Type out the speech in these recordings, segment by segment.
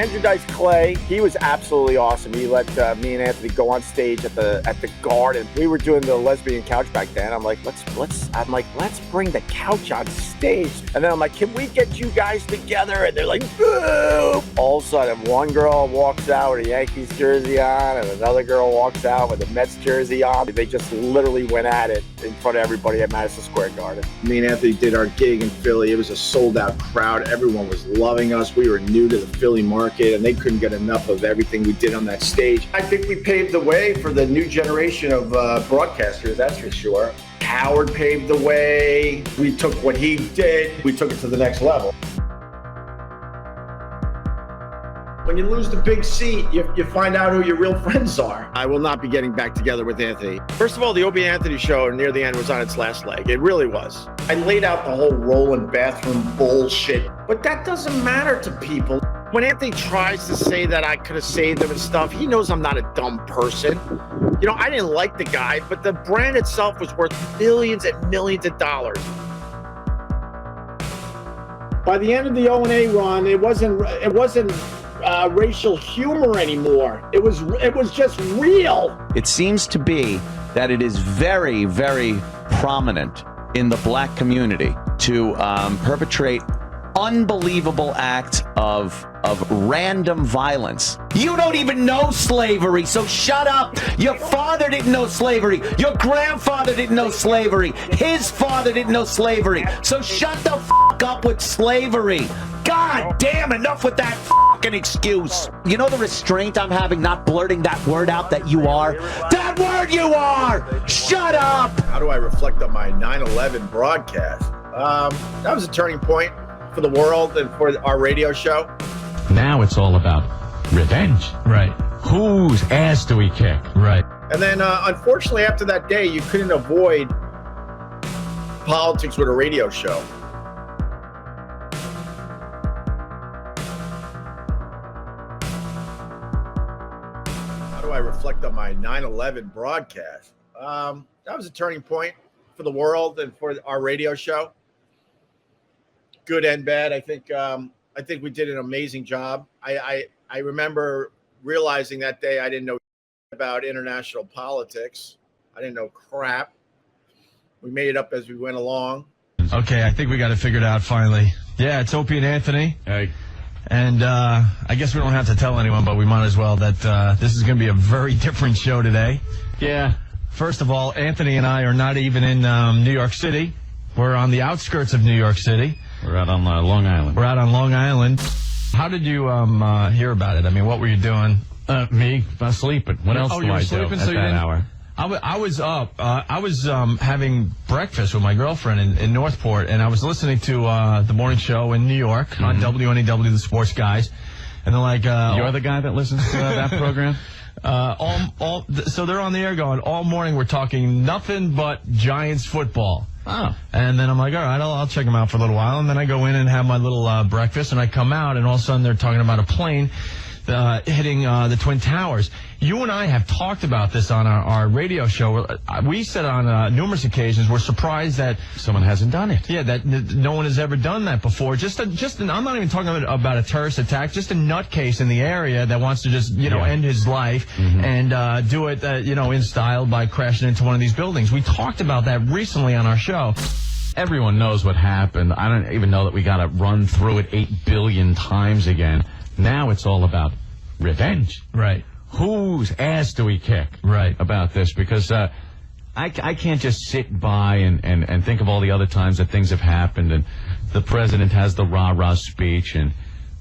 Andrew Dice Clay, he was absolutely awesome. He let me and Anthony go on stage at the Garden. We were doing the lesbian couch back then. I'm like, let's bring the couch on stage. And then I'm like, can we get you guys together? And they're like, boo! All of a sudden, one girl walks out with a Yankees jersey on, and another girl walks out with a Mets jersey on. They just literally went at it in front of everybody at Madison Square Garden. Me and Anthony did our gig in Philly. It was a sold-out crowd. Everyone was loving us. We were new to the Philly market, and they couldn't get enough of everything we did on that stage. I think we paved the way for the new generation of broadcasters, that's for sure. Howard paved the way. We took what he did, we took it to the next level. When you lose the big seat, you find out who your real friends are. I will not be getting back together with Anthony. First of all, the Opie and Anthony Show near the end was on its last leg. It really was. I laid out the whole Roland bathroom bullshit, but that doesn't matter to people. When Anthony tries to say that I could have saved him and stuff, he knows I'm not a dumb person. You know, I didn't like the guy, but the brand itself was worth millions and millions of dollars. By the end of the O&A run, it wasn't racial humor anymore. It was just real. It seems to be that it is very, very prominent in the black community to perpetrate unbelievable acts of random violence. You don't even know slavery, so shut up. Your father didn't know slavery. Your grandfather didn't know slavery. His father didn't know slavery. So shut the fuck up with slavery. God damn, enough with that fucking excuse. You know the restraint I'm having not blurting that word out that you are? That word you are! Shut up! How do I reflect on my 9/11 broadcast? That was a turning point for the world and for our radio show. Now it's all about revenge. Right. Whose ass do we kick? Right. And then, unfortunately, after that day, you couldn't avoid politics with a radio show. How do I reflect on my 9/11 broadcast? That was a turning point for the world and for our radio show. Good and bad. I think we did an amazing job. I remember realizing that day I didn't know about international politics. I didn't know crap. We made it up as we went along. Okay, I think we got it figured out finally. Yeah, it's Opie and Anthony. Hey. And I guess we don't have to tell anyone, but we might as well, that this is going to be a very different show today. Yeah. First of all, Anthony and I are not even in New York City. We're on the outskirts of New York City. We're out on Long Island. We're out on Long Island. How did you hear about it? I mean, what were you doing? Me sleeping. What else do I do sleeping, at so that hour? I was up. I was having breakfast with my girlfriend in Northport, and I was listening to the morning show in New York on WNEW, the sports guys. And they're like... You're the guy that listens to that program? So they're on the air going, all morning we're talking nothing but Giants football. Oh. And then I'm like, all right, I'll check them out for a little while. And then I go in and have my little breakfast, and I come out, and all of a sudden they're talking about a plane hitting the Twin Towers. You and I have talked about this on our radio show. We said on numerous occasions we're surprised that someone hasn't done it. Yeah, that no one has ever done that before. I'm not even talking about a terrorist attack. Just a nutcase in the area that wants to just end his life and do it in style by crashing into one of these buildings. We talked about that recently on our show. Everyone knows what happened. I don't even know that we got to run through it 8 billion times again. Now it's all about revenge. Right. Whose ass do we kick? Right. About this? Because I can't just sit by and think of all the other times that things have happened, and the president has the rah-rah speech, and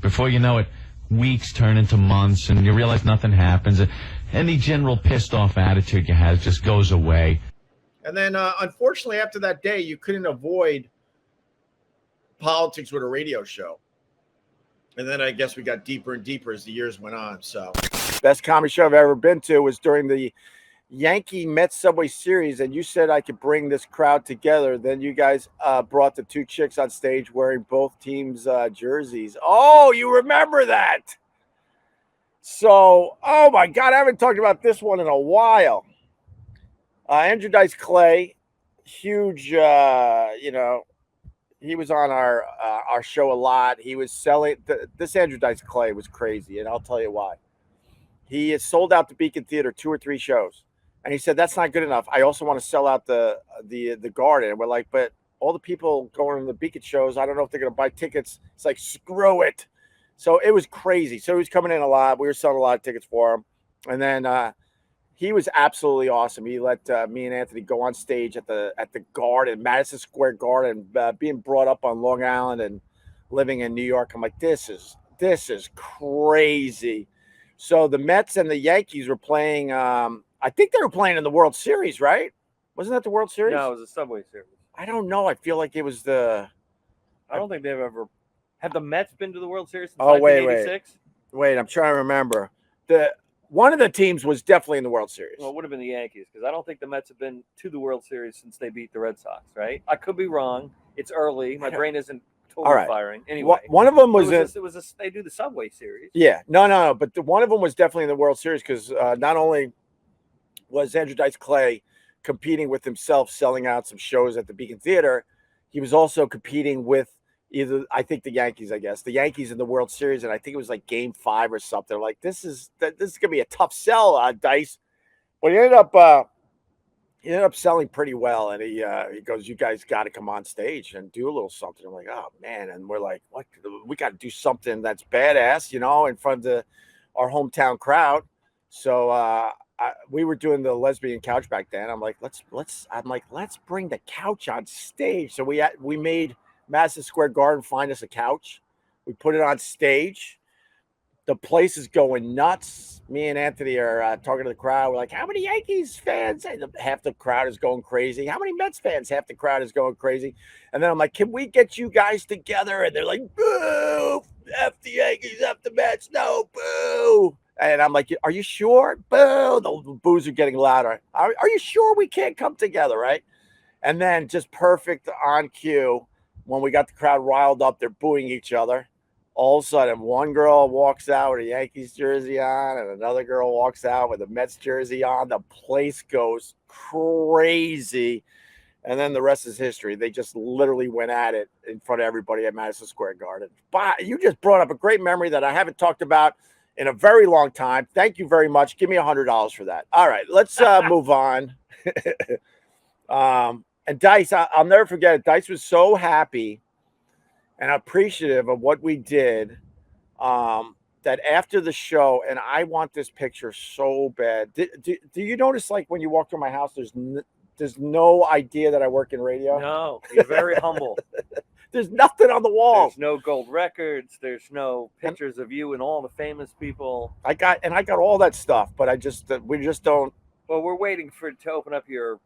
before you know it, weeks turn into months, and you realize nothing happens, and any general pissed-off attitude you have just goes away. And then, unfortunately, after that day, you couldn't avoid politics with a radio show. And then I guess we got deeper and deeper as the years went on. So, best comedy show I've ever been to was during the Yankee Mets Subway Series, and you said I could bring this crowd together. Then you guys brought the two chicks on stage wearing both teams' jerseys. Oh, you remember that? So, oh my God, I haven't talked about this one in a while. Andrew Dice Clay, huge, he was on our show a lot. He was selling this Andrew Dice Clay was crazy, and I'll tell you why. He has sold out the Beacon Theater 2 or 3 shows, and he said that's not good enough. I also want to sell out the Garden. And we're like, but all the people going to the Beacon shows, I don't know if they're going to buy tickets. It's like, screw it. So it was crazy. So he was coming in a lot. We were selling a lot of tickets for him, and then he was absolutely awesome. He let me and Anthony go on stage at the Garden, Madison Square Garden, being brought up on Long Island and living in New York. I'm like, this is crazy. So the Mets and the Yankees were playing. I think they were playing in the World Series, right? Wasn't that the World Series? No, it was a Subway Series. I don't know. I feel like it was the. I don't think they've ever. Have the Mets been to the World Series since 1986? Wait, I'm trying to remember. One of the teams was definitely in the World Series. Well, it would have been the Yankees, because I don't think the Mets have been to the World Series since they beat the Red Sox, right? I could be wrong. It's early. My brain isn't totally firing. Anyway, one of them was they do the Subway Series. Yeah, no. But one of them was definitely in the World Series, because not only was Andrew Dice Clay competing with himself, selling out some shows at the Beacon Theater, he was also competing with I think the Yankees in the World Series, and I think it was like Game 5 or something. Like, this is gonna be a tough sell, Dice. But he ended up selling pretty well, and he goes, "You guys got to come on stage and do a little something." I'm like, "Oh man!" And we're like, "What? We got to do something that's badass, in front of our hometown crowd." So we were doing the lesbian couch back then. I'm like, let's bring the couch on stage. So we made Madison Square Garden find us a couch. We put it on stage. The place is going nuts. Me and Anthony are talking to the crowd. We're like, how many Yankees fans? And half the crowd is going crazy. How many Mets fans? Half the crowd is going crazy. And then I'm like, can we get you guys together? And they're like, boo, F the Yankees, F the Mets, no, boo. And I'm like, are you sure? Boo. The boos are getting louder. Are you sure we can't come together, right? And then just perfect on cue. When we got the crowd riled up, they're booing each other. All of a sudden, one girl walks out with a Yankees jersey on, and another girl walks out with a Mets jersey on. The place goes crazy. And then the rest is history. They just literally went at it in front of everybody at Madison Square Garden. But you just brought up a great memory that I haven't talked about in a very long time. Thank you very much. Give me $100 for that. All right, let's move on. And Dice, I'll never forget it. Dice was so happy and appreciative of what we did that after the show, and I want this picture so bad. Do you notice, like, when you walk through my house, there's no idea that I work in radio? No, you're very humble. There's nothing on the wall. There's no gold records. There's no pictures of you and all the famous people. I got all that stuff, but we just don't. Well, we're waiting to open up your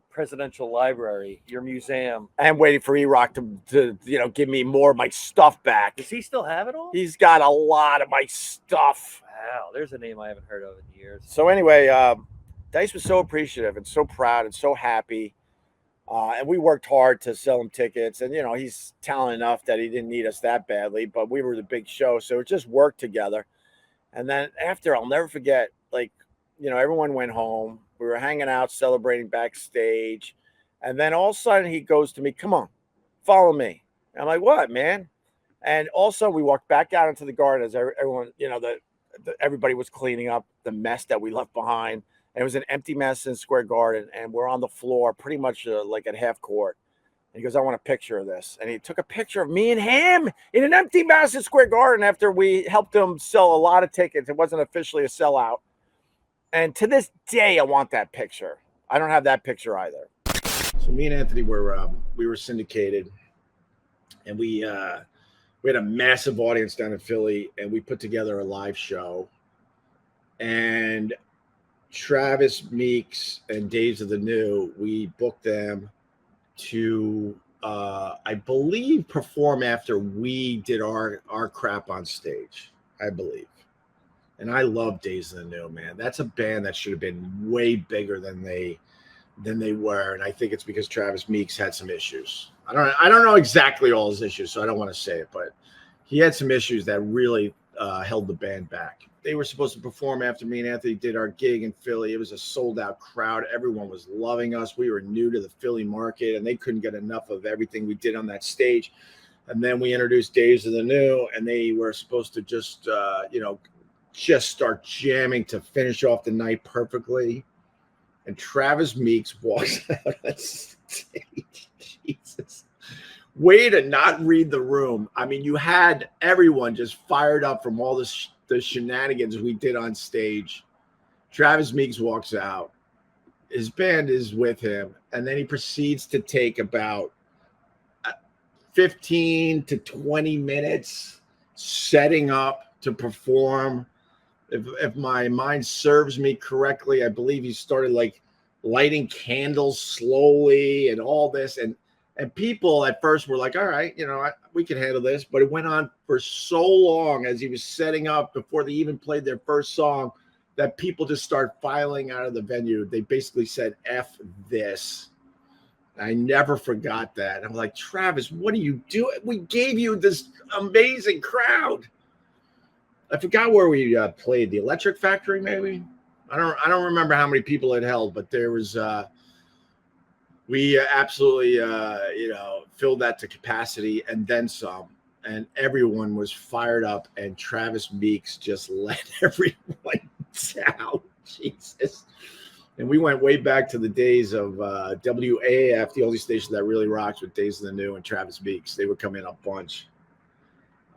presidential library, your museum. I'm waiting for E-Rock to give me more of my stuff back. Does he still have it all? He's got a lot of my stuff. Wow, there's a name I haven't heard of in years. So anyway, Dice was so appreciative and so proud and so happy. And we worked hard to sell him tickets. And, he's talented enough that he didn't need us that badly, but we were the big show. So it just worked together. And then after, I'll never forget, everyone went home. We were hanging out, celebrating backstage. And then all of a sudden he goes to me, come on, follow me. And I'm like, what, man? And also we walked back out into the garden as everyone, everybody was cleaning up the mess that we left behind. And it was an empty Madison Square Garden. And we're on the floor pretty much like at half court. And he goes, I want a picture of this. And he took a picture of me and him in an empty Madison Square Garden after we helped him sell a lot of tickets. It wasn't officially a sellout. And to this day, I want that picture. I don't have that picture either. So me and Anthony were syndicated, and we had a massive audience down in Philly, and we put together a live show. And Travis, Meeks, and Days of the New, we booked them to, I believe, perform after we did our crap on stage, I believe. And I love Days of the New, man. That's a band that should have been way bigger than they were. And I think it's because Travis Meeks had some issues. I don't know exactly all his issues, so I don't want to say it, but he had some issues that really held the band back. They were supposed to perform after me and Anthony did our gig in Philly. It was a sold-out crowd. Everyone was loving us. We were new to the Philly market, and they couldn't get enough of everything we did on that stage. And then we introduced Days of the New, and they were supposed to just, just start jamming to finish off the night perfectly. And Travis Meeks walks out on stage. Jesus. Way to not read the room. I mean, you had everyone just fired up from all the shenanigans we did on stage. Travis Meeks walks out. His band is with him. And then he proceeds to take about 15 to 20 minutes setting up to perform. If my mind serves me correctly, I believe he started like lighting candles slowly and all this. And people at first were like, all right, we can handle this. But it went on for so long as he was setting up before they even played their first song that people just start filing out of the venue. They basically said, F this. I never forgot that. I'm like, Travis, what are you doing? We gave you this amazing crowd. I forgot where we played. The Electric Factory, maybe? I don't remember how many people it held, but there was we absolutely filled that to capacity and then some, and everyone was fired up, and Travis Meeks just let everyone down. Jesus. And we went way back to the days of WAAF, the only station that really rocks, with Days of the New and Travis Meeks. They would come in a bunch.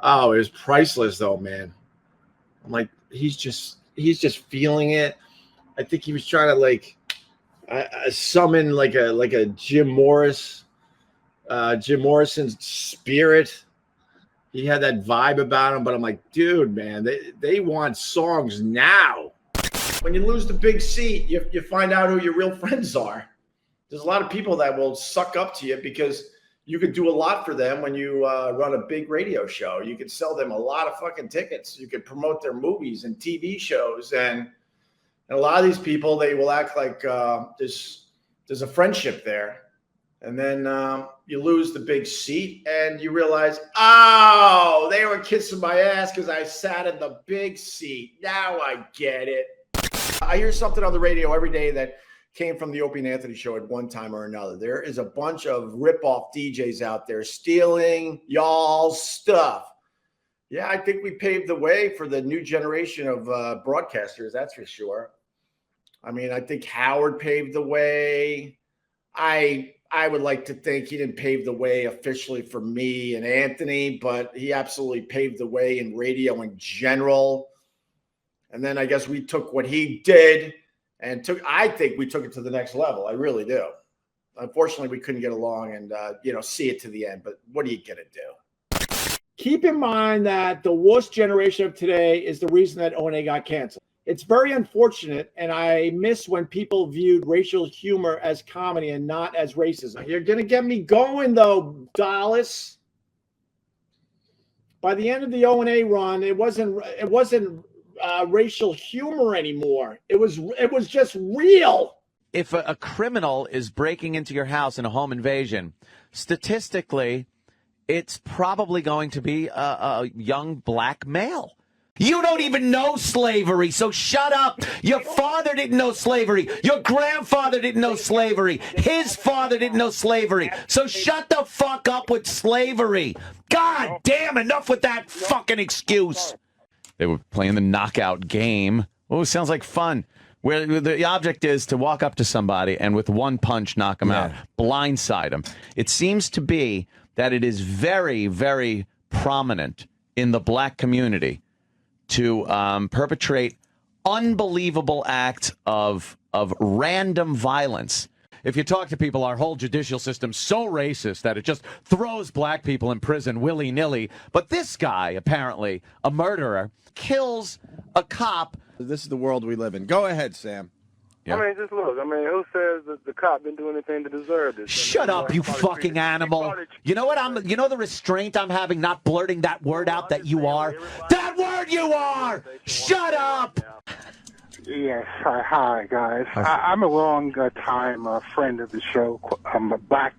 Oh, it was priceless though, man. I'm like, he's just feeling it. I think he was trying to summon like a Jim Morrison's spirit. He had that vibe about him, but I'm like, dude, man, they want songs now. When you lose the big seat, you find out who your real friends are. There's a lot of people that will suck up to you because you could do a lot for them when you run a big radio show. You could sell them a lot of fucking tickets. You could promote their movies and TV shows. And a lot of these people, they will act like there's a friendship there. And then you lose the big seat and you realize, oh, they were kissing my ass because I sat in the big seat. Now I get it. I hear something on the radio every day that came from the Opie and Anthony Show at one time or another. There is a bunch of rip-off DJs out there stealing y'all's stuff. Yeah, I think we paved the way for the new generation of broadcasters, that's for sure. I mean, I think Howard paved the way. I would like to think he didn't pave the way officially for me and Anthony, but he absolutely paved the way in radio in general. And then I guess we took what he did and I think we took it to the next level. I really do. Unfortunately, we couldn't get along and, see it to the end. But what are you going to do? Keep in mind that the worst generation of today is the reason that O&A got canceled. It's very unfortunate, and I miss when people viewed racial humor as comedy and not as racism. You're going to get me going, though, Dallas. By the end of the O&A run, it wasn't racial humor anymore. It was just real. If a criminal is breaking into your house in a home invasion, statistically, it's probably going to be a young black male. You don't even know slavery, so shut up. Your father didn't know slavery. Your grandfather didn't know slavery. His father didn't know slavery. So shut the fuck up with slavery. God damn, enough with that fucking excuse. They were playing the knockout game. Oh, sounds like fun. Where the object is to walk up to somebody and with one punch knock them out, blindside them. It seems to be that it is very, very prominent in the black community to perpetrate unbelievable acts of random violence. If you talk to people, our whole judicial system's so racist that it just throws black people in prison willy-nilly. But this guy, apparently a murderer, kills a cop. This is the world we live in. Go ahead, Sam. Yeah. I mean, just look. I mean, who says that the cop didn't do anything to deserve this? Shut up, you fucking animal. You know what you know the restraint I'm having not blurting that word out that you are? That word you are! Shut up! Yes. Hi, guys. I'm a long-time friend of the show. I'm a black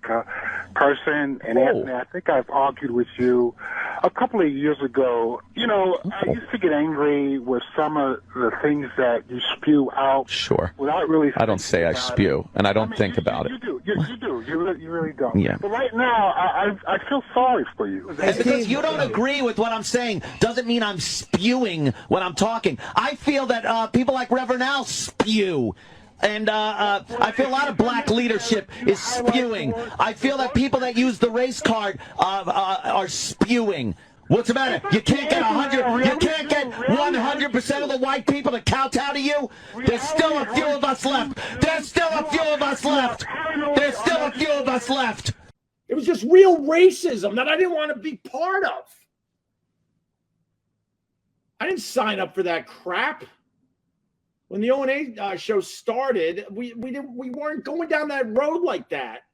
person, and Anthony, I think I've argued with you a couple of years ago, I used to get angry with some of the things that you spew out. Sure. Without really. I don't say I spew, and I don't think about it. You do. You do. You really don't. Yeah. But right now, I feel sorry for you. And because you don't agree with what I'm saying doesn't mean I'm spewing when I'm talking. I feel that people like Reverend Al spew. And I feel a lot of black leadership is spewing. I feel that people that use the race card are spewing. What's the matter? You can't get 100. You can't get 100% of the white people to kowtow to you. There's still a few of us left. There's still a few of us left. There's still a few of us left. It was just real racism that I didn't want to be part of. I didn't sign up for that crap. When the O&A show started, we weren't going down that road like that.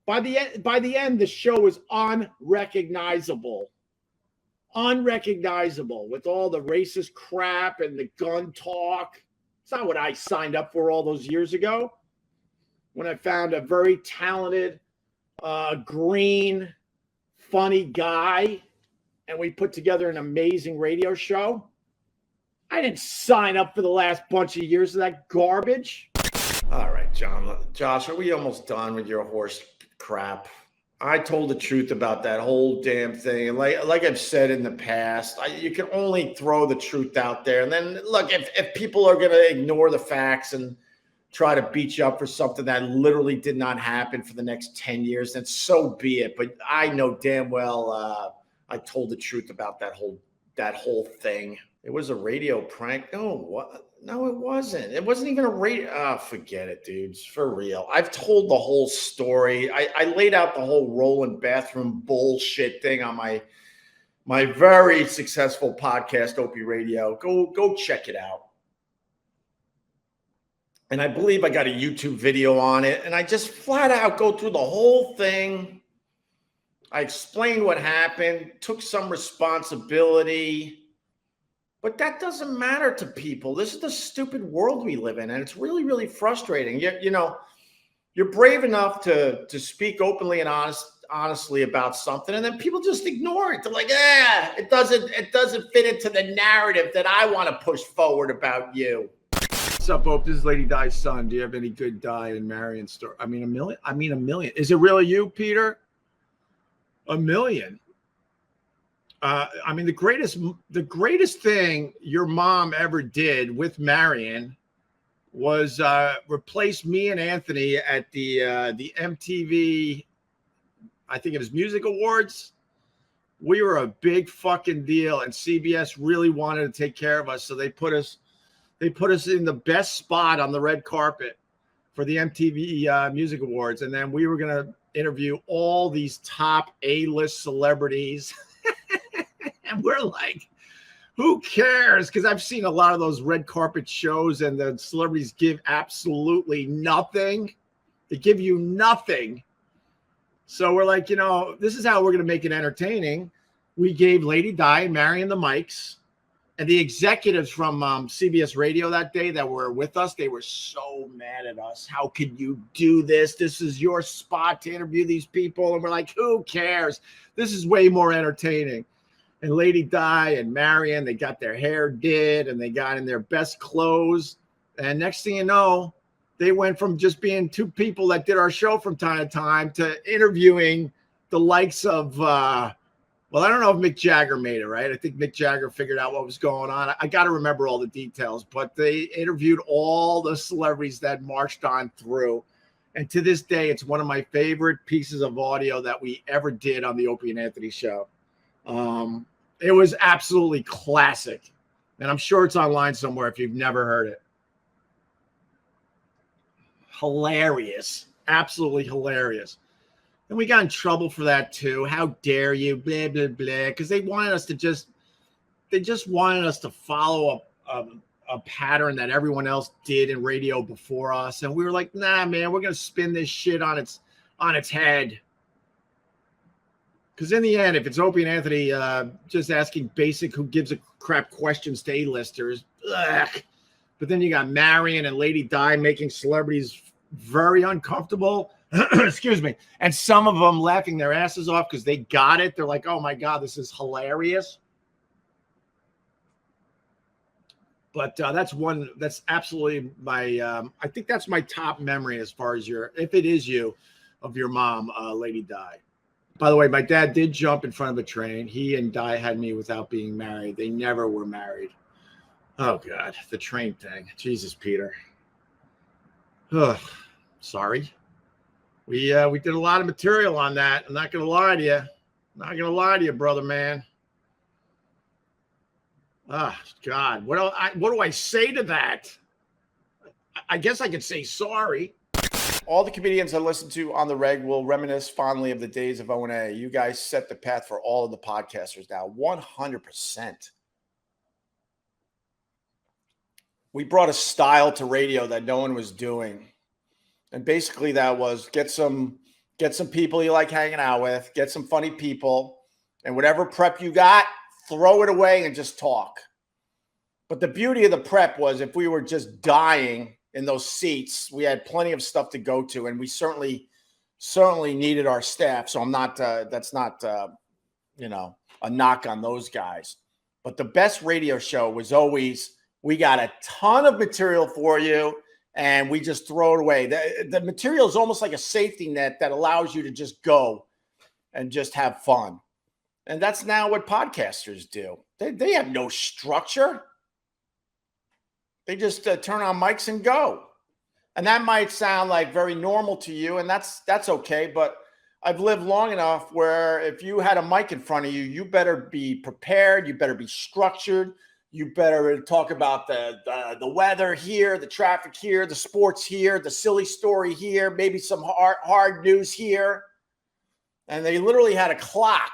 By the end, the show was unrecognizable. Unrecognizable with all the racist crap and the gun talk. It's not what I signed up for all those years ago. When I found a very talented, green, funny guy, and we put together an amazing radio show. I didn't sign up for the last bunch of years of that garbage. All right, Josh, are we almost done with your horse crap? I told the truth about that whole damn thing. And like I've said in the past, you can only throw the truth out there. And then, look, if people are going to ignore the facts and try to beat you up for something that literally did not happen for the next 10 years, then so be it. But I know damn well I told the truth about that whole thing. It was a radio prank. No, it wasn't. It wasn't even a radio. Oh, forget it, dudes. For real. I've told the whole story. I laid out the whole Roland bathroom bullshit thing on my very successful podcast, Opie Radio. Go check it out. And I believe I got a YouTube video on it. And I just flat out go through the whole thing. I explained what happened, took some responsibility. But that doesn't matter to people. This is the stupid world we live in, and it's really, really frustrating. You're brave enough to speak openly and honestly about something, and then people just ignore it. They're like, it doesn't fit into the narrative that I want to push forward about you. What's up, Hope? This is Lady Di's son. Do you have any good Di and Marion story? I mean, a million. Is it really you, Peter? A million. I mean, the greatest thing your mom ever did with Marion was replace me and Anthony at the MTV, I think it was Music Awards. We were a big fucking deal, and CBS really wanted to take care of us, so they put us in the best spot on the red carpet for the MTV Music Awards, and then we were gonna interview all these top A-list celebrities. And we're like, who cares? Because I've seen a lot of those red carpet shows and the celebrities give absolutely nothing. They give you nothing. So we're like, this is how we're going to make it entertaining. We gave Lady Di and Marion the mics. And the executives from CBS Radio that day that were with us, they were so mad at us. How could you do this? This is your spot to interview these people. And we're like, who cares? This is way more entertaining. And Lady Di and Marion, they got their hair did and they got in their best clothes. And next thing you know, they went from just being two people that did our show from time to time to interviewing the likes of, I don't know if Mick Jagger made it, right? I think Mick Jagger figured out what was going on. I got to remember all the details, but they interviewed all the celebrities that marched on through. And to this day, it's one of my favorite pieces of audio that we ever did on the Opie and Anthony Show. It was absolutely classic, and I'm sure it's online somewhere if you've never heard it. Hilarious, absolutely hilarious. And we got in trouble for that too. How dare you, blah, blah, blah, because they wanted us to they just wanted us to follow a pattern that everyone else did in radio before us. And we were like, nah, man, we're going to spin this shit on its head. Because in the end, if it's Opie and Anthony just asking basic who gives a crap questions to A-listers, ugh. But then you got Marion and Lady Di making celebrities very uncomfortable. Excuse me. And some of them laughing their asses off because they got it. They're like, oh my God, this is hilarious. But that's absolutely my, I think that's my top memory as far as if it is you, of your mom, Lady Di. By the way, my dad did jump in front of a train. He and Di had me without being married. They never were married. Oh God, the train thing. Jesus, Peter. Ugh, sorry. We did a lot of material on that. I'm not gonna lie to you. Not gonna lie to you, brother man. Ah, God, what do I say to that? I guess I could say sorry. All the comedians I listen to on the reg will reminisce fondly of the days of O&A. You guys set the path for all of the podcasters now, 100%. We brought a style to radio that no one was doing. And basically that was get some people you like hanging out with, get some funny people, and whatever prep you got, throw it away and just talk. But the beauty of the prep was if we were just dying in those seats, we had plenty of stuff to go to, and we certainly needed our staff. So I'm not, that's not, a knock on those guys. But the best radio show was always, we got a ton of material for you, and we just throw it away. The material is almost like a safety net that allows you to just go and just have fun. And that's now what podcasters do. They have no structure. They just turn on mics and go. And that might sound like very normal to you, and that's okay. But I've lived long enough where if you had a mic in front of you, you better be prepared. You better be structured. You better talk about the weather here, the traffic here, the sports here, the silly story here, maybe some hard news here. And they literally had a clock.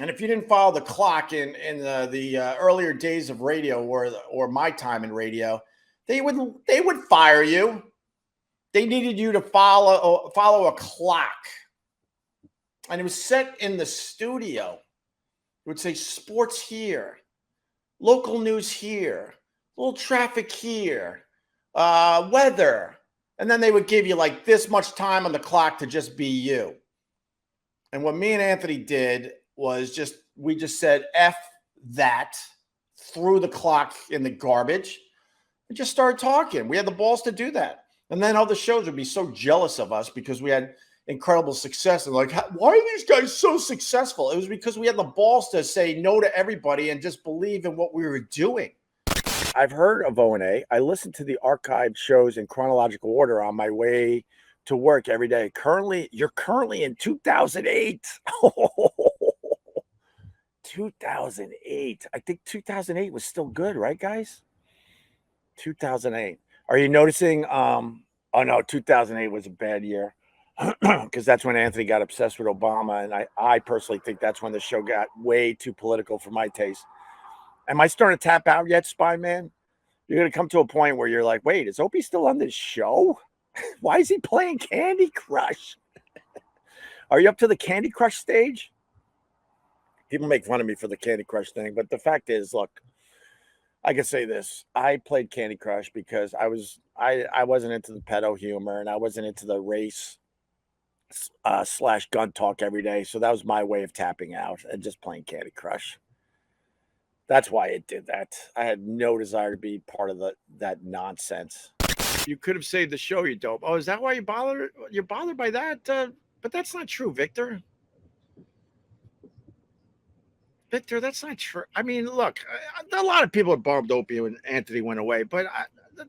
And if you didn't follow the clock in the earlier days of radio or my time in radio, they would fire you. They needed you to follow a clock, and it was set in the studio. It would say sports here, local news here, little traffic here, weather, and then they would give you like this much time on the clock to just be you. And what me and Anthony did was we just said F that, threw the clock in the garbage, and just started talking. We had the balls to do that. And then other shows would be so jealous of us because we had incredible success. And like, why are these guys so successful? It was because we had the balls to say no to everybody and just believe in what we were doing. I've heard of O&A. I listened to the archived shows in chronological order on my way to work every day. You're currently in 2008. 2008. I think 2008 was still good, right, guys? 2008. Are you noticing? Oh no, 2008 was a bad year because that's when Anthony got obsessed with Obama, and I personally think that's when the show got way too political for my taste. Am I starting to tap out yet, Spy Man? You're gonna come to a point where you're like, wait, is Opie still on this show? Why is he playing Candy Crush? Are you up to the Candy Crush stage? People make fun of me for the Candy Crush thing, but the fact is, look, I can say this. I played Candy Crush because I wasn't into the pedo humor, and I wasn't into the race / gun talk every day. So that was my way of tapping out and just playing Candy Crush. That's why I did that. I had no desire to be part of that nonsense. You could have saved the show, you dope. Oh, is that why you're bothered by that? But that's not true, Victor. Victor, that's not true. I mean, look, a lot of people are bummed Opie and Anthony went away, but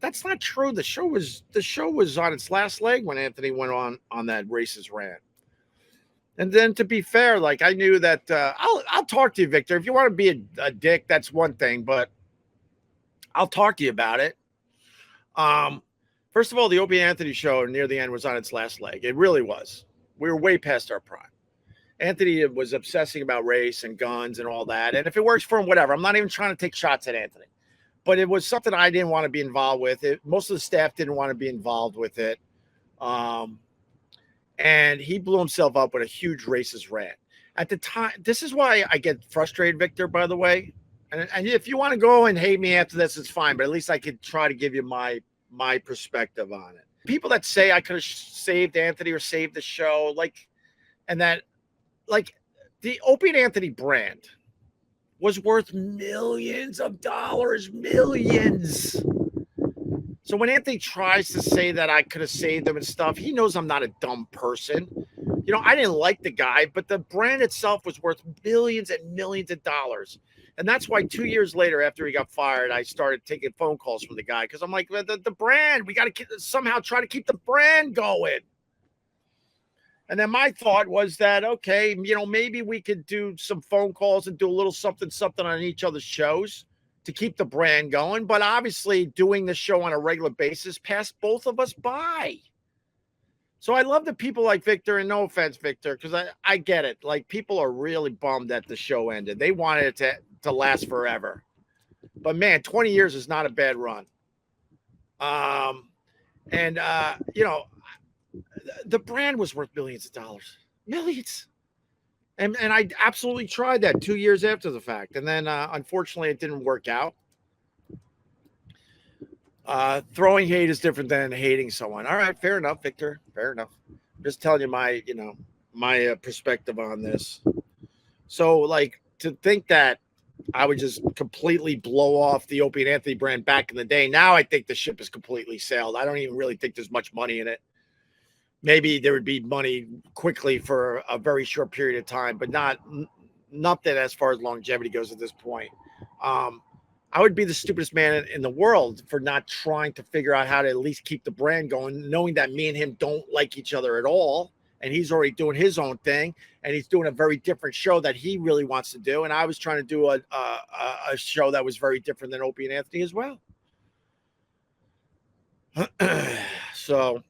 that's not true. The show was on its last leg when Anthony went on that racist rant. And then, to be fair, like, I knew that I'll talk to you, Victor. If you want to be a dick, that's one thing, but I'll talk to you about it. First of all, the Opie and Anthony show near the end was on its last leg. It really was. We were way past our prime. Anthony was obsessing about race and guns and all that. And if it works for him, whatever. I'm not even trying to take shots at Anthony. But it was something I didn't want to be involved with. Most of the staff didn't want to be involved with it. And he blew himself up with a huge racist rant. At the time, this is why I get frustrated, Victor, by the way. And if you want to go and hate me after this, it's fine. But at least I could try to give you my perspective on it. People that say I could have saved Anthony or saved the show, and that, the Opie and Anthony brand was worth millions of dollars, millions. So when Anthony tries to say that I could have saved them and stuff, he knows I'm not a dumb person. I didn't like the guy, but the brand itself was worth millions and millions of dollars. And that's why 2 years later, after he got fired, I started taking phone calls from the guy because I'm like, the brand, we got to somehow try to keep the brand going. And then my thought was that, okay, maybe we could do some phone calls and do a little something on each other's shows to keep the brand going. But obviously doing the show on a regular basis passed both of us by. So I love the people like Victor, and no offense, Victor, because I get it. Like, people are really bummed that the show ended. They wanted it to last forever. But, man, 20 years is not a bad run. The brand was worth millions of dollars. Millions. And I absolutely tried that 2 years after the fact. And then, unfortunately, it didn't work out. Throwing hate is different than hating someone. All right, fair enough, Victor. Fair enough. I'm just telling you my perspective on this. So, to think that I would just completely blow off the Opie and Anthony brand back in the day, now I think the ship is completely sailed. I don't even really think there's much money in it. Maybe there would be money quickly for a very short period of time, but nothing as far as longevity goes at this point. I would be the stupidest man in the world for not trying to figure out how to at least keep the brand going, knowing that me and him don't like each other at all. And he's already doing his own thing, and he's doing a very different show that he really wants to do. And I was trying to do a show that was very different than Opie and Anthony as well. So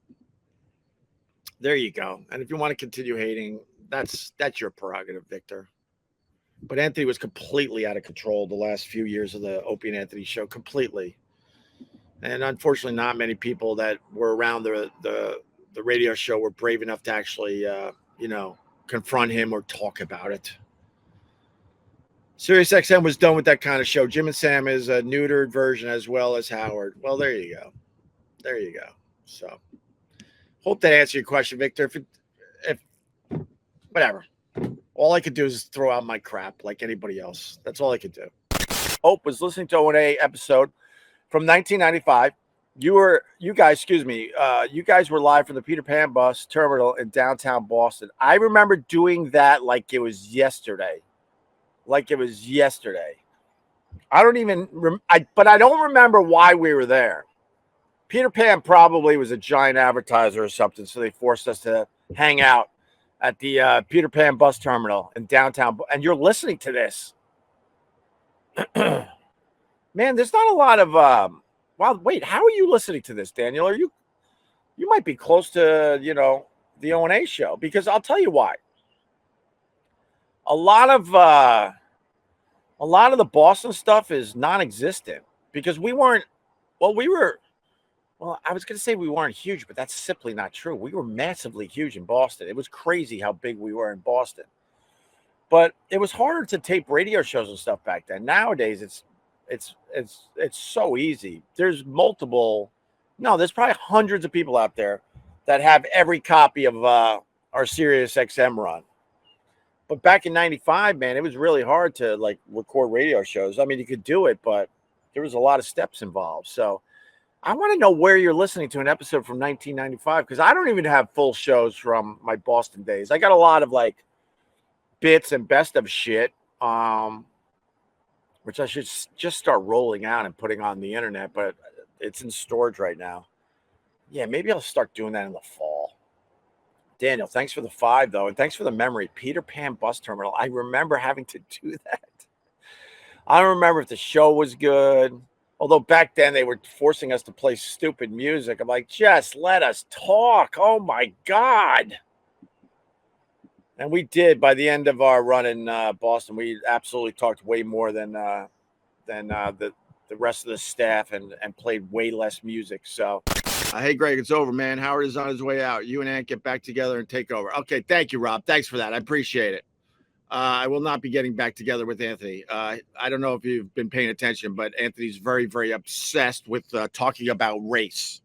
there you go. And if you want to continue hating, that's your prerogative, Victor. But Anthony was completely out of control the last few years of the Opie and Anthony show, completely. And unfortunately, not many people that were around the radio show were brave enough to actually, confront him or talk about it. Sirius XM was done with that kind of show. Jim and Sam is a neutered version as well as Howard. Well, there you go. There you go. So, hope that answered your question, Victor. If whatever. All I could do is throw out my crap like anybody else. That's all I could do. Hope was listening to O&A episode from 1995. You guys were live from the Peter Pan bus terminal in downtown Boston. I remember doing that like it was yesterday. I don't even, but I don't remember why we were there. Peter Pan probably was a giant advertiser or something, so they forced us to hang out at the Peter Pan bus terminal in downtown. And you're listening to this. Man, there's not a lot of wait, how are you listening to this, Daniel? Are you might be close to, the O&A show, because I'll tell you why. A lot of the Boston stuff is non-existent because I was going to say we weren't huge, but that's simply not true. We were massively huge in Boston. It was crazy how big we were in Boston. But it was harder to tape radio shows and stuff back then. Nowadays, it's so easy. There's there's probably hundreds of people out there that have every copy of our Sirius XM run. But back in 95, man, it was really hard to record radio shows. I mean, you could do it, but there was a lot of steps involved. So I want to know where you're listening to an episode from 1995, because I don't even have full shows from my Boston days. I got a lot of bits and best of shit, which I should just start rolling out and putting on the internet, but it's in storage right now. Yeah, maybe I'll start doing that in the fall. Daniel, thanks for the 5, though, and thanks for the memory. Peter Pan bus terminal. I remember having to do that. I don't remember if the show was good. Although back then they were forcing us to play stupid music. I'm like, just let us talk. Oh, my God. And we did. By the end of our run in Boston, we absolutely talked way more than the rest of the staff and played way less music. So, hey, Greg, it's over, man. Howard is on his way out. You and Ant get back together and take over. Okay, thank you, Rob. Thanks for that. I appreciate it. I will not be getting back together with Anthony. I don't know if you've been paying attention, but Anthony's very, very obsessed with talking about race.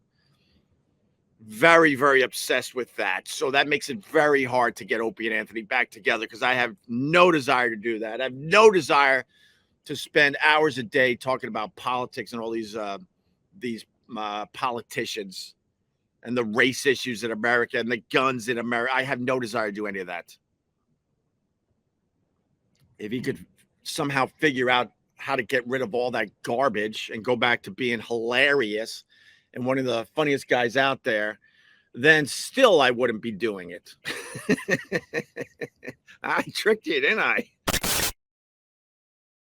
very, very obsessed with that. So that makes it very hard to get Opie and Anthony back together because I have no desire to do that. I have no desire to spend hours a day talking about politics and all these politicians and the race issues in America and the guns in America. I have no desire to do any of that. If he could somehow figure out how to get rid of all that garbage and go back to being hilarious and one of the funniest guys out there, then still I wouldn't be doing it. I tricked you, didn't I?